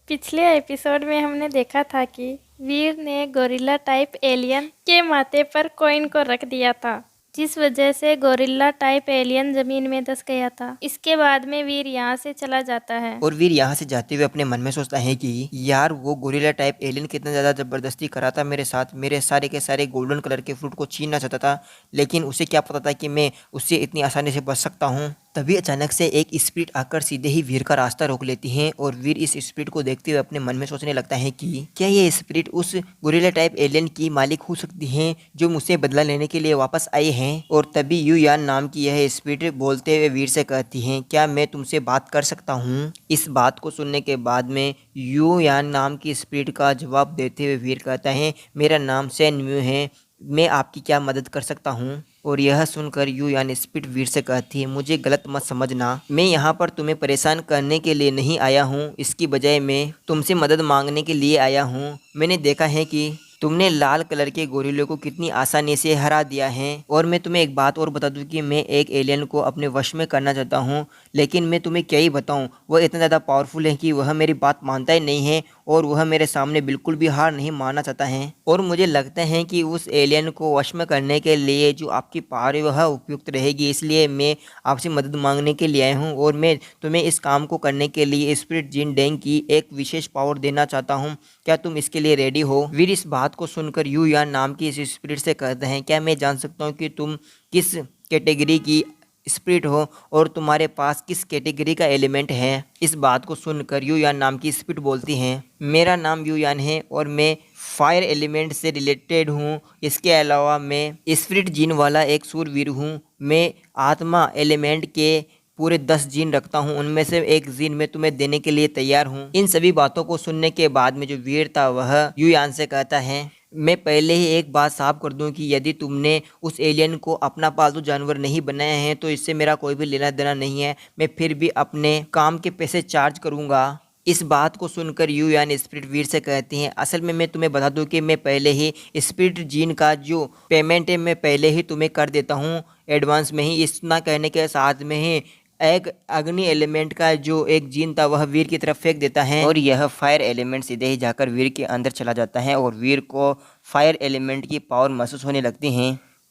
पिछले एपिसोड में हमने देखा था कि वीर ने गोरिल्ला टाइप एलियन के माथे पर कॉइन को रख दिया था, जिस वजह से गोरिल्ला टाइप एलियन जमीन में धंस गया था। इसके बाद में वीर यहाँ से चला जाता है और वीर यहाँ से जाते हुए अपने मन में सोचता है कि यार वो गोरिल्ला टाइप एलियन कितना ज़्यादा ज़बरदस्ती करा था मेरे साथ, मेरे सारे के सारे गोल्डन कलर के फ्रूट को छीनना चाहता था, लेकिन उसे क्या पता था कि मैं उससे इतनी आसानी से बच सकता हूँ। तभी अचानक से एक स्पिरिट आकर सीधे ही वीर का रास्ता रोक लेती है और वीर इस स्पिरिट को देखते हुए अपने मन में सोचने लगता है कि क्या ये स्पिरिट उस गोरिल्ला टाइप एलियन की मालिक हो सकती है जो मुझसे बदला लेने के लिए वापस आए हैं। और तभी यू यान नाम की यह स्पिरिट बोलते हुए वीर से कहती है, क्या मैं तुमसे बात कर सकता हूँ। इस बात को सुनने के बाद में यू यान नाम की स्पिरिट का जवाब देते हुए वीर कहता है, मेरा नाम सैन म्यू है, मैं आपकी क्या मदद कर सकता हूँ। और यह सुनकर यू यान स्पिरिट वीर से कहती है, मुझे गलत मत समझना, मैं यहाँ पर तुम्हें परेशान करने के लिए नहीं आया हूँ, इसकी बजाय मैं तुमसे मदद मांगने के लिए आया हूँ। मैंने देखा है कि तुमने लाल कलर के गोरिल्ले को कितनी आसानी से हरा दिया है, और मैं तुम्हें एक बात और बता दूं कि मैं एक एलियन को अपने वश में करना चाहता हूं, लेकिन मैं तुम्हें क्या ही बताऊं, वह इतना ज़्यादा पावरफुल है कि वह मेरी बात मानता ही नहीं है और वह मेरे सामने बिल्कुल भी हार नहीं मानना चाहता है। और मुझे लगता है कि उस एलियन को वश में करने के लिए जो आपकी पावर है वह उपयुक्त रहेगी, इसलिए मैं आपसे मदद मांगने के लिए आया हूँ और मैं तुम्हें इस काम को करने के लिए स्पिरिट जिन डेंग की एक विशेष पावर देना चाहता हूँ। क्या तुम इसके लिए रेडी हो। वीर इस बात को सुनकर यू यान नाम की इस स्पिरिट से कहते हैं, क्या मैं जान सकता हूँ कि तुम किस कैटेगरी की स्पिरिट हो और तुम्हारे पास किस कैटेगरी का एलिमेंट है। इस बात को सुनकर यू यान नाम की स्पिरिट बोलती हैं, मेरा नाम यू यान है और मैं फायर एलिमेंट से रिलेटेड हूँ। इसके अलावा मैं स्पिरिट जीन वाला एक सूरवीर हूँ। मैं आत्मा एलिमेंट के पूरे 10 जीन रखता हूँ, उनमें से एक जीन मैं तुम्हें देने के लिए तैयार हूँ। इन सभी बातों को सुनने के बाद में जो वीर था वह यू यान से कहता है, मैं पहले ही एक बात साफ कर दूं कि यदि तुमने उस एलियन को अपना पालतू जानवर नहीं बनाया है तो इससे मेरा कोई भी लेना देना नहीं है, मैं फिर भी अपने काम के पैसे चार्ज करूंगा। इस बात को सुनकर यू यान स्पिरिट वीर से कहती हैं, असल में मैं तुम्हें बता दूं कि मैं पहले ही स्पिरिट जीन का जो पेमेंट है मैं पहले ही तुम्हें कर देता हूं एडवांस में ही। इतना कहने के साथ में ही एक अग्नि एलिमेंट का जो एक जीन था वह वीर की तरफ फेंक देता है और यह फायर एलिमेंट सीधे ही जाकर वीर के अंदर चला जाता है और वीर को फायर एलिमेंट की पावर महसूस होने लगती है।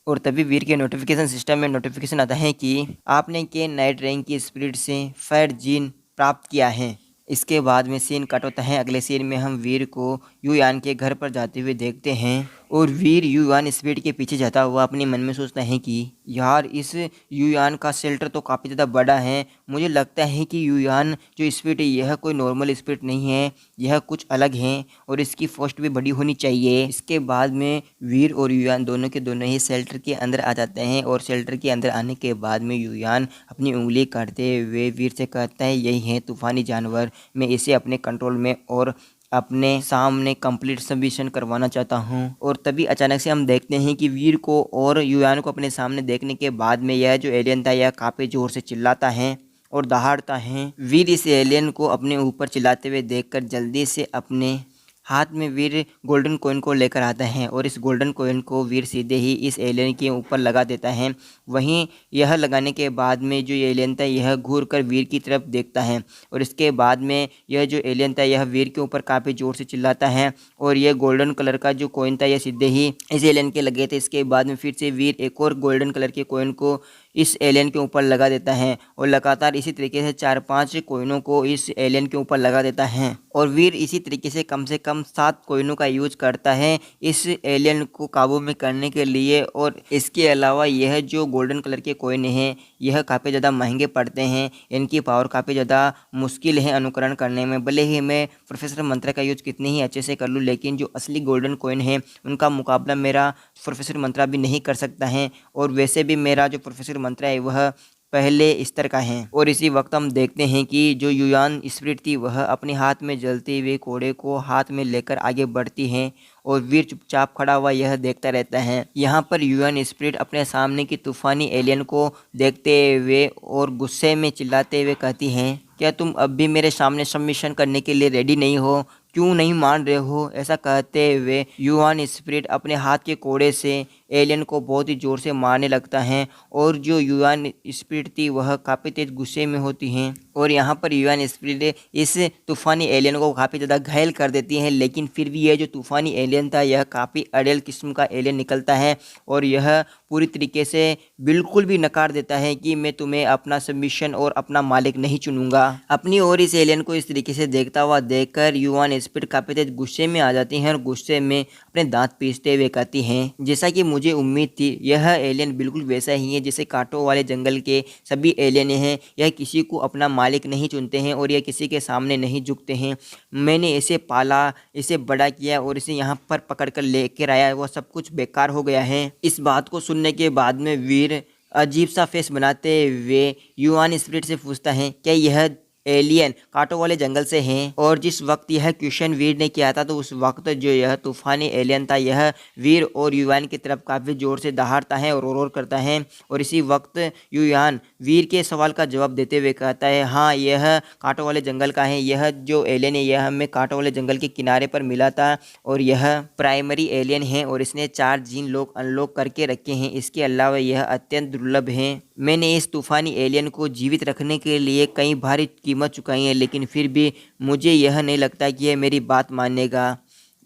और तभी वीर के नोटिफिकेशन सिस्टम में नोटिफिकेशन आता है कि आपने के नाइट रैंक की स्पिरिट से फायर जीन प्राप्त किया है। इसके बाद में सीन कट होता है। अगले सीन में हम वीर को यू यान के घर पर जाते हुए देखते हैं और वीर यू यान स्पिरिट के पीछे जाता हुआ अपने मन में सोचता है कि यार इस यू यान का शेल्टर तो काफ़ी ज़्यादा बड़ा है, मुझे लगता है कि यू यान जो स्पिरिट है यह कोई नॉर्मल स्पिरिट नहीं है, यह कुछ अलग है और इसकी फोस्ट भी बड़ी होनी चाहिए। इसके बाद में वीर और यू यान दोनों के दोनों ही शेल्टर के अंदर आ जाते हैं और शेल्टर के अंदर आने के बाद में यू यान अपनी उंगली काटते हुए वीर से कहता है, यही है तूफानी जानवर, मैं इसे अपने कंट्रोल में और अपने सामने कंप्लीट सबमिशन करवाना चाहता हूं। और तभी अचानक से हम देखते हैं कि वीर को और युयान को अपने सामने देखने के बाद में यह जो एलियन था यह काफ़ी ज़ोर से चिल्लाता है और दहाड़ता है। वीर इस एलियन को अपने ऊपर चिल्लाते हुए देखकर जल्दी से अपने हाथ में वीर गोल्डन कॉइन को लेकर आता है और इस गोल्डन कॉइन को वीर सीधे ही इस एलियन के ऊपर लगा देता है। वहीं यह लगाने के बाद में जो एलियन था यह घूर कर वीर की तरफ देखता है और इसके बाद में यह जो एलियन था यह वीर के ऊपर काफ़ी ज़ोर से चिल्लाता है और यह गोल्डन कलर का जो कॉइन था यह सीधे ही इस एलियन के लगे थे। इसके बाद में फिर से वीर एक और गोल्डन कलर के कॉइन को इस एलियन के ऊपर लगा देता है और लगातार इसी तरीके से 4-5 कॉइनों को इस एलियन के ऊपर लगा देता है और वीर इसी तरीके से कम 7 कॉइनों का यूज करता है इस एलियन को काबू में करने के लिए। और इसके अलावा यह जो गोल्डन कलर के कॉइन हैं यह काफ़ी ज़्यादा महंगे पड़ते हैं, इनकी पावर काफ़ी ज़्यादा मुश्किल है अनुकरण करने में। भले ही मैं प्रोफेसर मंत्रा का यूज कितनी ही अच्छे से कर लूँ, लेकिन जो असली गोल्डन कॉइन है उनका मुकाबला मेरा प्रोफेसर मंत्रा भी नहीं कर सकता है। और वैसे भी मेरा जो प्रोफेसर मंत्रा है वह पहले स्तर का है। और इसी वक्त हम देखते हैं कि जो युयान स्पिरिट थी वह अपने हाथ में जलते हुए कोड़े को हाथ में लेकर आगे बढ़ती है और वीर चुपचाप खड़ा हुआ यह देखता रहता है। यहाँ पर युयान स्पिरिट अपने सामने की तूफानी एलियन को देखते हुए और गुस्से में चिल्लाते हुए कहती हैं, क्या तुम अब भी मेरे सामने सबमिशन करने के लिए रेडी नहीं हो। क्यों नहीं मान रहे हो? ऐसा कहते हुए युवान स्पिरिट अपने हाथ के कोड़े से एलियन को बहुत ही ज़ोर से मारने लगता है और जो युवान स्पिरिट थी वह काफ़ी तेज गुस्से में होती हैं और यहाँ पर युवान स्पिरिट इस तूफ़ानी एलियन को काफ़ी ज़्यादा घायल कर देती हैं। लेकिन फिर भी यह जो तूफ़ानी एलियन था यह काफ़ी अड़ियल किस्म का एलियन निकलता है और यह पूरी तरीके से बिल्कुल भी नकार देता है कि मैं तुम्हें अपना सबमिशन और अपना मालिक नहीं चुनूंगा। अपनी और इस एलियन को इस तरीके से देखता हुआ देखकर युवान स्पिरिट काफ़ी तेज गुस्से में आ जाती हैं और गुस्से में अपने दांत पीसते हुए कहती हैं, जैसा कि मुझे उम्मीद थी यह एलियन बिल्कुल वैसा ही है जैसे कांटों वाले जंगल के सभी एलियन हैं। यह किसी को अपना मालिक नहीं चुनते हैं और यह किसी के सामने नहीं झुकते हैं। मैंने इसे पाला, इसे बड़ा किया और इसे यहाँ पर पकड़ कर लेकर आया, वह सब कुछ बेकार हो गया है। इस बात को सुनने के बाद में वीर अजीब सा फेस बनाते हुए युवान स्पिरिट से पूछता है, क्या यह एलियन कांटों वाले जंगल से हैं? और जिस वक्त यह क्वेश्चन वीर ने किया था तो उस वक्त जो यह तूफानी एलियन था यह वीर और युवान की तरफ काफ़ी ज़ोर से दहाड़ता है और रोर करता है और इसी वक्त युवान वीर के सवाल का जवाब देते हुए कहता है, हाँ यह कांटों वाले जंगल का है। यह जो एलियन है यह हमें कांटों वाले जंगल के किनारे पर मिला था और यह प्राइमरी एलियन है और इसने 4 जीन लोग अनलॉक करके रखे हैं। इसके अलावा यह अत्यंत दुर्लभ है। मैंने इस तूफ़ानी एलियन को जीवित रखने के लिए कई भारी कीमत चुकाई है, लेकिन फिर भी मुझे यह नहीं लगता कि यह मेरी बात मानेगा।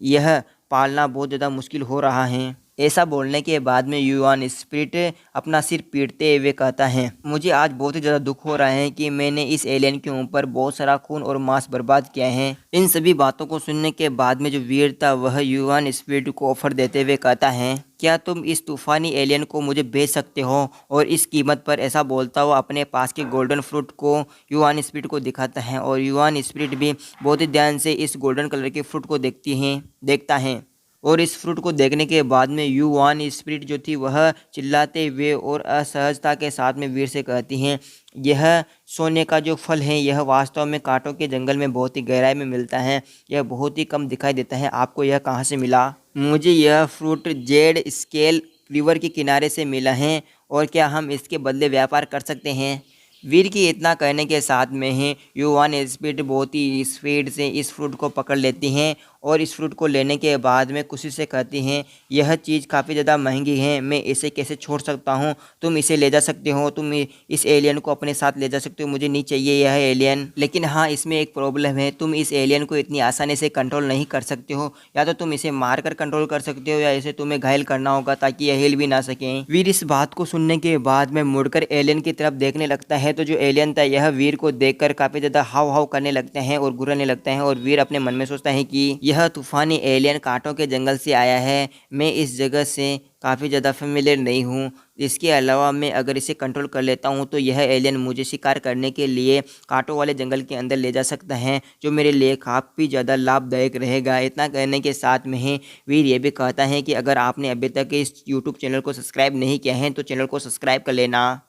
यह पालना बहुत ज़्यादा मुश्किल हो रहा है। ऐसा बोलने के बाद में युवान स्पिरिट अपना सिर पीटते हुए कहता है, मुझे आज बहुत ही ज़्यादा दुख हो रहा है कि मैंने इस एलियन के ऊपर बहुत सारा खून और मांस बर्बाद किया है। इन सभी बातों को सुनने के बाद में जो वीर था वह युवान स्पिरिट को ऑफर देते हुए कहता है, क्या तुम इस तूफ़ानी एलियन को मुझे बेच सकते हो? और इस कीमत पर। ऐसा बोलता हुआ अपने पास के गोल्डन फ्रूट को युवान स्पिरिट को दिखाता है और युवान स्पिरिट भी बहुत ही ध्यान से इस गोल्डन कलर के फ्रूट को देखता है और इस फ्रूट को देखने के बाद में युवान स्पिरिट जो थी वह चिल्लाते हुए और असहजता के साथ में वीर से कहती हैं, यह सोने का जो फल है यह वास्तव में कांटों के जंगल में बहुत ही गहराई में मिलता है। यह बहुत ही कम दिखाई देता है। आपको यह कहाँ से मिला? मुझे यह फ्रूट जेड स्केल रिवर के किनारे से मिला है और क्या हम इसके बदले व्यापार कर सकते हैं? वीर की इतना कहने के साथ में ही युवान स्पिरिट बहुत ही स्पीड से इस फ्रूट को पकड़ लेती हैं और इस फ्रूट को लेने के बाद में खुशी से कहती हैं, यह चीज़ काफ़ी ज़्यादा महंगी है, मैं इसे कैसे छोड़ सकता हूँ? तुम इसे ले जा सकते हो, तुम इस एलियन को अपने साथ ले जा सकते हो, मुझे नहीं चाहिए यह एलियन। लेकिन हाँ, इसमें एक प्रॉब्लम है, तुम इस एलियन को इतनी आसानी से कंट्रोल नहीं कर सकते हो। या तो तुम इसे मार कर कंट्रोल कर सकते हो या इसे तुम्हें घायल करना होगा ताकि यह हिल भी ना सकें। वीर इस बात को सुनने के बाद में मुड़कर एलियन की तरफ देखने लगता है तो जो एलियन था यह वीर को देखकर काफ़ी ज़्यादा हाव हाव करने लगते हैं और घुरने लगते हैं और वीर अपने मन में सोचता है कि यह तूफ़ानी एलियन कांटों के जंगल से आया है, मैं इस जगह से काफ़ी ज़्यादा फेमिलियर नहीं हूँ। इसके अलावा मैं अगर इसे कंट्रोल कर लेता हूँ तो यह एलियन मुझे शिकार करने के लिए कांटों वाले जंगल के अंदर ले जा सकता है, जो मेरे लिए काफ़ी ज़्यादा लाभदायक रहेगा। इतना कहने के साथ में ही वीर ये भी कहता है कि अगर आपने अभी तक इस यूट्यूब चैनल को सब्सक्राइब नहीं किया है तो चैनल को सब्सक्राइब कर लेना।